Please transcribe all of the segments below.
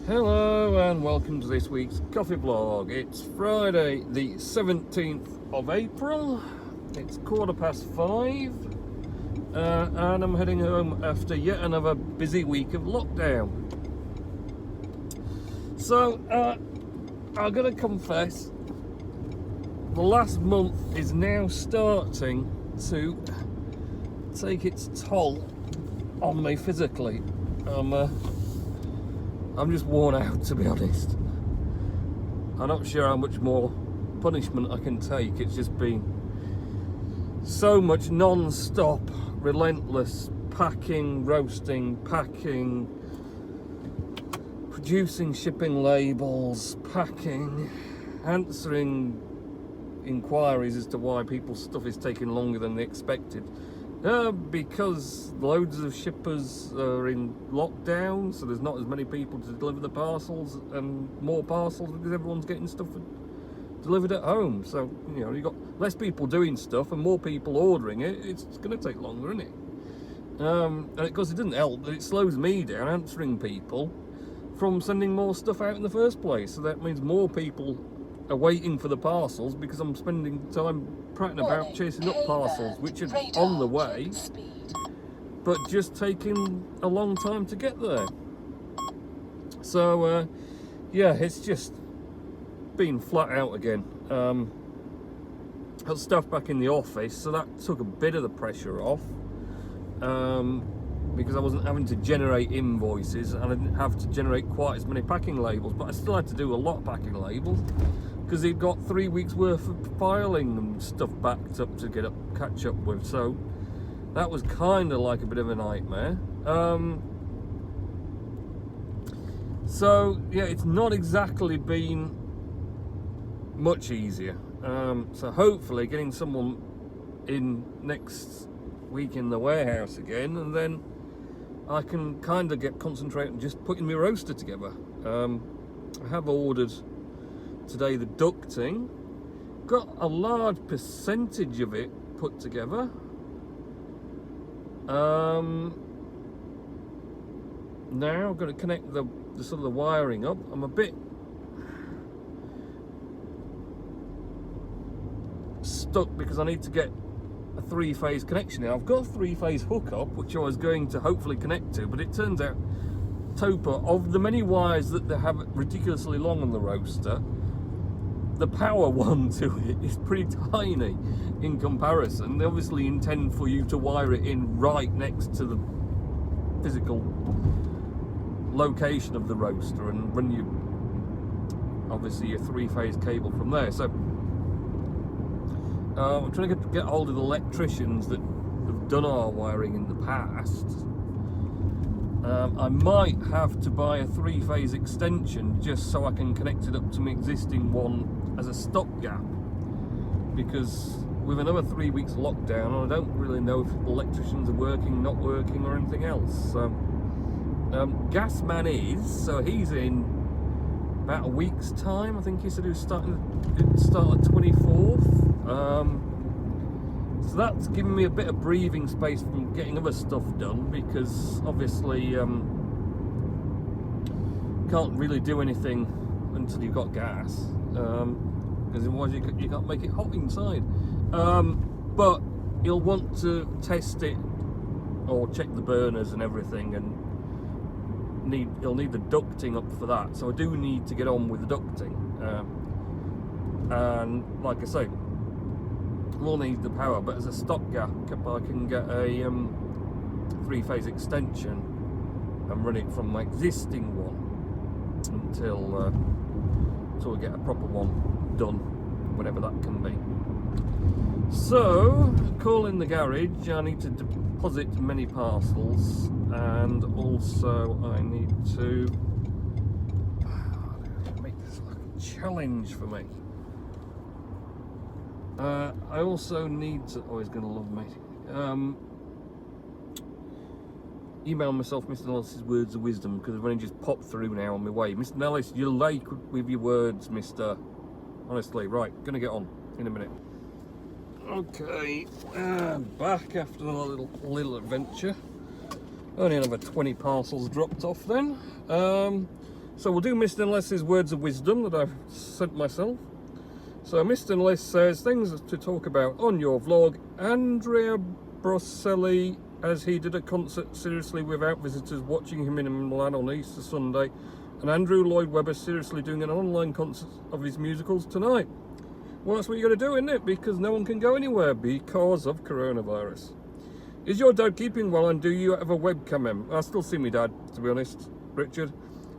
Hello and welcome to this week's coffee vlog. It's Friday the 17th of April. It's 5:15 and I'm heading home after yet another busy week of lockdown. So I'm gonna confess, the last month is now starting to take its toll on me physically. I'm just worn out, to be honest. I'm not sure how much more punishment I can take. It's just been so much non-stop, relentless packing, roasting, packing, producing shipping labels, packing, answering inquiries as to why people's stuff is taking longer than they expected. Because loads of shippers are in lockdown, so there's not as many people to deliver the parcels, and more parcels because everyone's getting stuff delivered at home. So, you know, you've got less people doing stuff and more people ordering it. It's going to take longer, isn't it? And of course, it doesn't help that it slows me down answering people from sending more stuff out in the first place. So that means more people are waiting for the parcels because I'm spending time prattling about chasing up parcels which are on the way but just taking a long time to get there. So yeah, it's just been flat out again. Got stuff back in the office, so that took a bit of the pressure off, because I wasn't having to generate invoices and I didn't have to generate quite as many packing labels, but I still had to do a lot of packing labels because he'd got 3 weeks worth of filing and stuff backed up to catch up with. So that was kind of like a bit of a nightmare. So yeah, it's not exactly been much easier. So hopefully getting someone in next week in the warehouse again, and then I can kind of concentrate on just putting my roaster together. I have ordered today the ducting, got a large percentage of it put together. Now I'm going to connect the sort of the wiring up. I'm a bit stuck because I need to get a 3-phase connection now. I've got a 3-phase hookup which I was going to hopefully connect to, but it turns out Topa, of the many wires that they have ridiculously long on the roaster, the power one to it is pretty tiny in comparison. They obviously intend for you to wire it in right next to the physical location of the roaster and run you obviously your 3-phase cable from there. So I'm trying to get hold of the electricians that have done our wiring in the past. I might have to buy a 3-phase extension just so I can connect it up to my existing one as a stopgap, because with another 3 weeks lockdown, I don't really know if electricians are working, not working, or anything else. So Gasman is, so he's in about a week's time. I think he said he was starting to start the 24th. So that's given me a bit of breathing space from getting other stuff done, because obviously can't really do anything until you've got gas, because otherwise you can't make it hot inside. But you'll want to test it or check the burners and everything, and you'll need the ducting up for that. So I do need to get on with the ducting, and like I say, we'll need the power, but as a stopgap I can get a 3-phase extension and run it from my existing one until we get a proper one done, whatever that can be. So, calling the garage, I need to deposit many parcels, and also I need to make this like a challenge for me. I also need to, oh, he's going to love me, email myself Mr. Nellis's words of wisdom, because I've only just popped through now on my way. Mr. Nellis, you're late with your words, mister. Honestly, right, gonna get on in a minute. Okay, back after a little adventure. Only another 20 parcels dropped off then. So we'll do Mr. Nless's words of wisdom that I've sent myself. So Mr. Nless says, things to talk about on your vlog. Andrea Brosselli, as he did a concert seriously without visitors watching him in Milan on Easter Sunday, and Andrew Lloyd Webber seriously doing an online concert of his musicals tonight. Well, that's what you got to do, isn't it? Because no one can go anywhere because of coronavirus. Is your dad keeping well, and do you have a webcam in? I still see my dad, to be honest, Richard.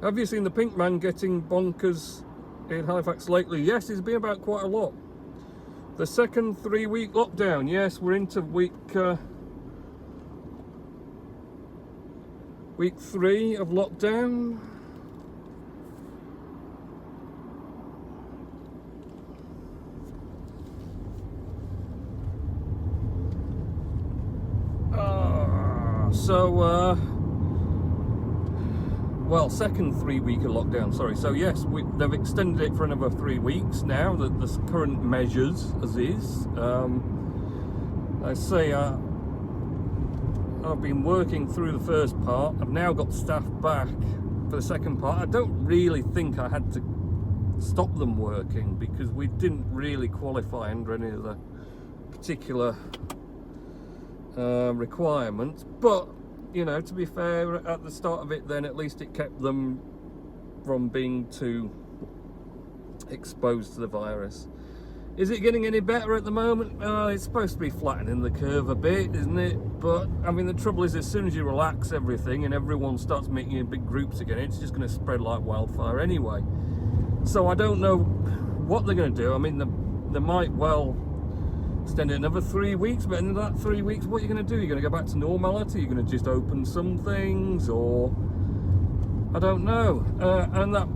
Have you seen the pink man getting bonkers in Halifax lately? Yes, it's been about quite a lot. The second 3-week lockdown. Yes, we're into week 3 of lockdown. Well, second 3-week of lockdown, sorry. So yes, they've extended it for another 3 weeks now, the current measures as is. I say I've been working through the first part. I've now got staff back for the second part. I don't really think I had to stop them working because we didn't really qualify under any of the particular requirements, but you know, to be fair, at the start of it then at least it kept them from being too exposed to the virus. Is it getting any better at the moment? It's supposed to be flattening the curve a bit, isn't it? But I mean, the trouble is, as soon as you relax everything and everyone starts meeting in big groups again, it's just going to spread like wildfire anyway. So I don't know what they're going to do. I mean, they might well extend it another 3 weeks, but in that 3 weeks, what are you going to do? You're going to go back to normality? You're going to just open some things, or I don't know. And that,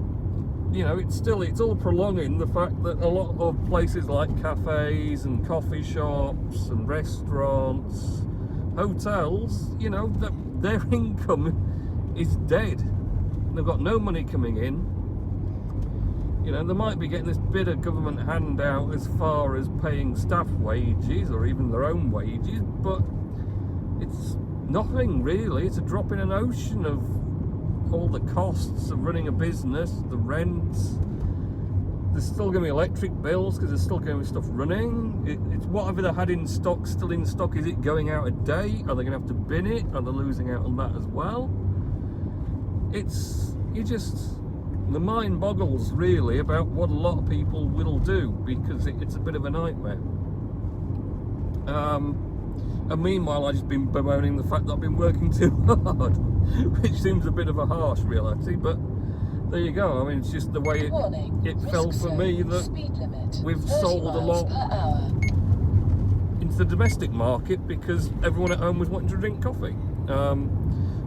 you know, it's all prolonging the fact that a lot of places like cafes and coffee shops and restaurants, hotels, you know, their income is dead. They've got no money coming in. You know, they might be getting this bit of government handout as far as paying staff wages or even their own wages, but it's nothing really. It's a drop in an ocean of all the costs of running a business, the rents. There's still going to be electric bills because there's still going to be stuff running. It's whatever they had in stock, still in stock. Is it going out a day? Are they going to have to bin it? Are they losing out on that as well? The mind boggles really about what a lot of people will do because it's a bit of a nightmare. And meanwhile, I've just been bemoaning the fact that I've been working too hard, which seems a bit of a harsh reality, but there you go. I mean, it's just the way it felt for me that we've sold a lot into the domestic market because everyone at home was wanting to drink coffee.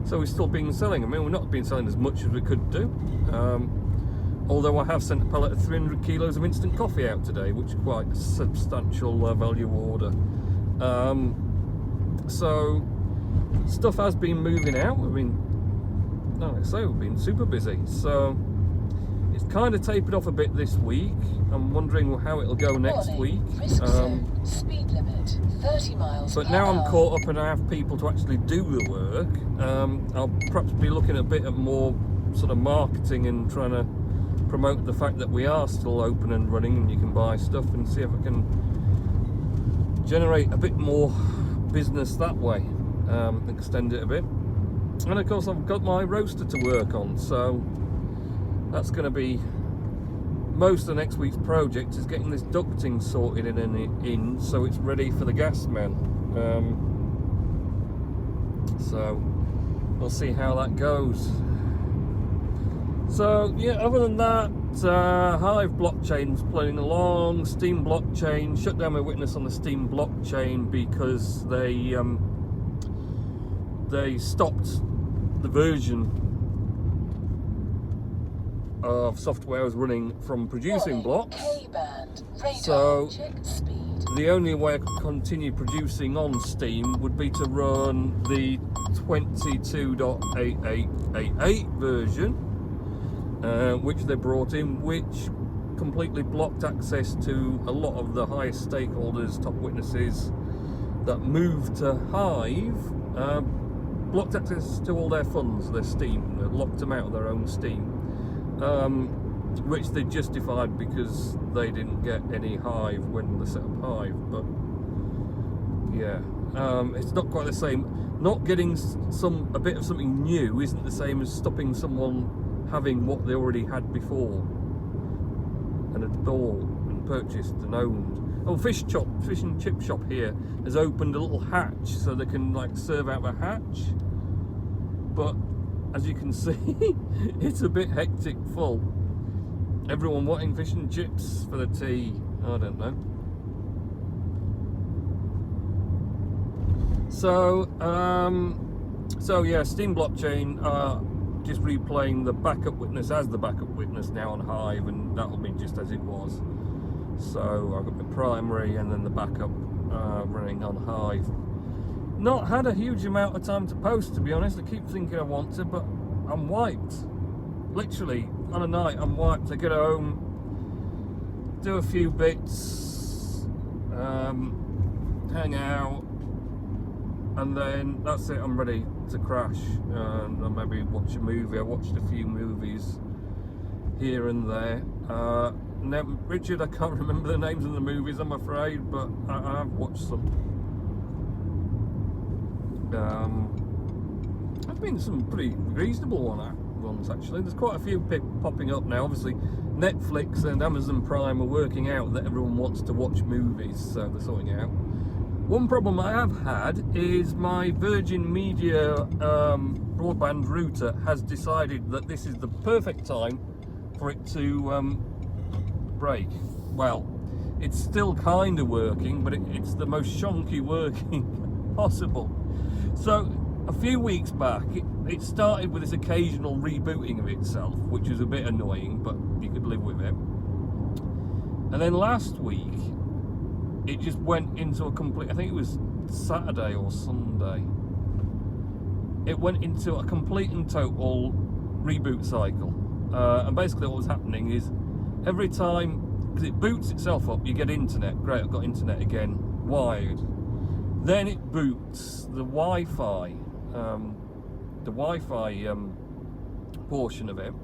So we've still been selling. I mean, we've not been selling as much as we could do. Although I have sent a pallet of 300 kilos of instant coffee out today, which is quite a substantial value order. So stuff has been moving out. Like I say, we've been super busy. So it's kind of tapered off a bit this week. I'm wondering how it'll go next week. Speed limit 30 miles but now I'm caught up and I have people to actually do the work. I'll perhaps be looking a bit at more sort of marketing and trying to promote the fact that we are still open and running and you can buy stuff, and see if I can generate a bit more business that way, extend it a bit. And of course I've got my roaster to work on, so that's going to be most of next week's project, is getting this ducting sorted in so it's ready for the gas man. So we'll see how that goes. So yeah, other than that, Hive blockchain's playing along. Steam blockchain shut down my witness on the Steam blockchain because they stopped the version of software I was running from producing blocks. So the only way I could continue producing on Steam would be to run the 22.8888 version, which they brought in, which completely blocked access to a lot of the highest stakeholders, top witnesses that moved to Hive, blocked access to all their funds, their Steam, locked them out of their own Steam. which they justified because they didn't get any hive when they set up hive. But yeah, it's not quite the same. Not getting a bit of something new isn't the same as stopping someone having what they already had before and had bought and purchased and owned. Oh, fish and chip shop here has opened a little hatch so they can like serve out the hatch. But as you can see, it's a bit hectic full. Everyone wanting fish and chips for the tea. I don't know. So yeah, Steam blockchain just replaying the backup witness as the backup witness now on Hive, and that'll be just as it was. So I've got the primary and then the backup running on Hive. Not had a huge amount of time to post, to be honest. I keep thinking I want to, but I'm wiped. Literally, on a night, I'm wiped. I get home, do a few bits, hang out, and then that's it, I'm ready to crash. And I'll maybe watch a movie. I watched a few movies here and there. Richard, I can't remember the names of the movies, I'm afraid, but I have watched some. There's been some pretty reasonable ones actually. There's quite a few popping up now. Obviously Netflix and Amazon Prime are working out that everyone wants to watch movies, so they're sorting it out. One problem I have had is my Virgin Media broadband router has decided that this is the perfect time for it to break. Well, it's still kind of working, but it's the most shonky working possible. So a few weeks back, it started with this occasional rebooting of itself, which was a bit annoying, but you could live with it. And then last week, it just went into a complete, I think it was Saturday or Sunday, it went into a complete and total reboot cycle. And basically what was happening is, every time, because it boots itself up, you get internet. Great, I've got internet again, wired. Then it boots the Wi-Fi, portion of it.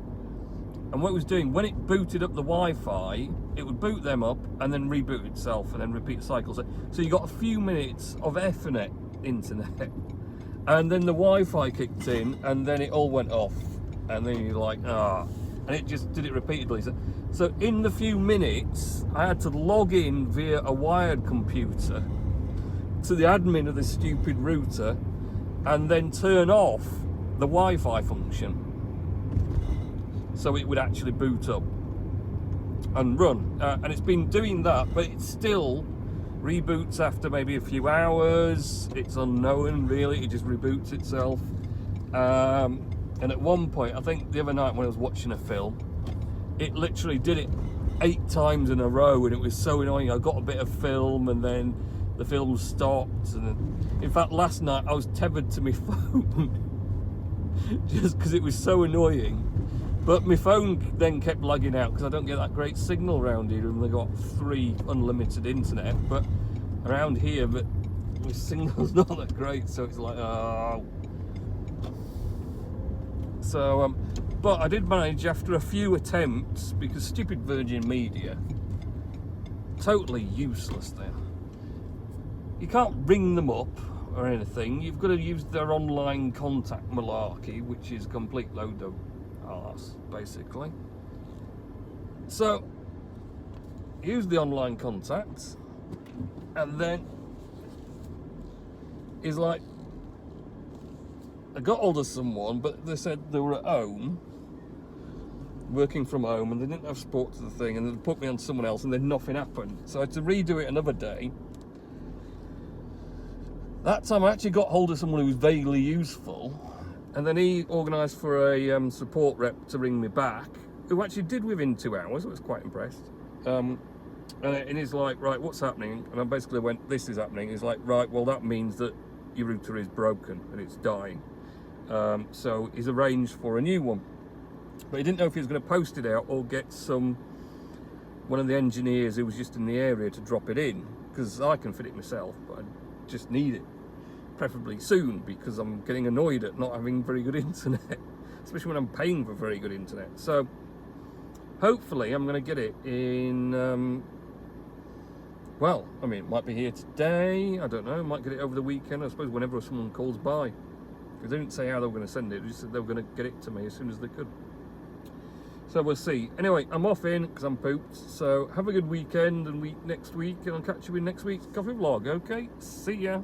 And what it was doing, when it booted up the Wi-Fi, it would boot them up and then reboot itself and then repeat the cycle. So you got a few minutes of Ethernet internet, and then the Wi-Fi kicked in, and then it all went off. And then you're like, and it just did it repeatedly. So in the few minutes, I had to log in via a wired computer to the admin of this stupid router and then turn off the Wi-Fi function so it would actually boot up and run. And it's been doing that, but it still reboots after maybe a few hours. It's unknown really, it just reboots itself. And at one point, I think the other night when I was watching a film, it literally did it 8 times in a row, and it was so annoying. I got a bit of film and then the film stopped, and then, in fact last night I was tethered to my phone just because it was so annoying. But my phone then kept lagging out because I don't get that great signal around here, and they got free unlimited internet, but around here the signal's not that great, so it's like so but I did manage after a few attempts, because stupid Virgin Media, totally useless there. You can't ring them up or anything. You've got to use their online contact malarkey, which is a complete load of arse, basically. So, use the online contacts, and then it's like, I got hold of someone, but they said they were at home, working from home, and they didn't have support to the thing, and they put me on someone else, and then nothing happened. So I had to redo it another day. That time I actually got hold of someone who was vaguely useful, and then he organised for a support rep to ring me back, who actually did within 2 hours. I was quite impressed. And he's like, right, what's happening? And I basically went, this is happening. He's like, right, well that means that your router is broken and it's dying. So he's arranged for a new one. But he didn't know if he was going to post it out or get one of the engineers who was just in the area to drop it in, because I can fit it myself, but I just need it. Preferably soon, because I'm getting annoyed at not having very good internet, especially when I'm paying for very good internet. So hopefully I'm going to get it in, well, I mean, it might be here today, I don't know, might get it over the weekend, I suppose whenever someone calls by. Because they didn't say how they were going to send it, they just said they were going to get it to me as soon as they could. So we'll see. Anyway, I'm off in because I'm pooped, so have a good weekend and next week, and I'll catch you in next week's coffee vlog, okay? See ya!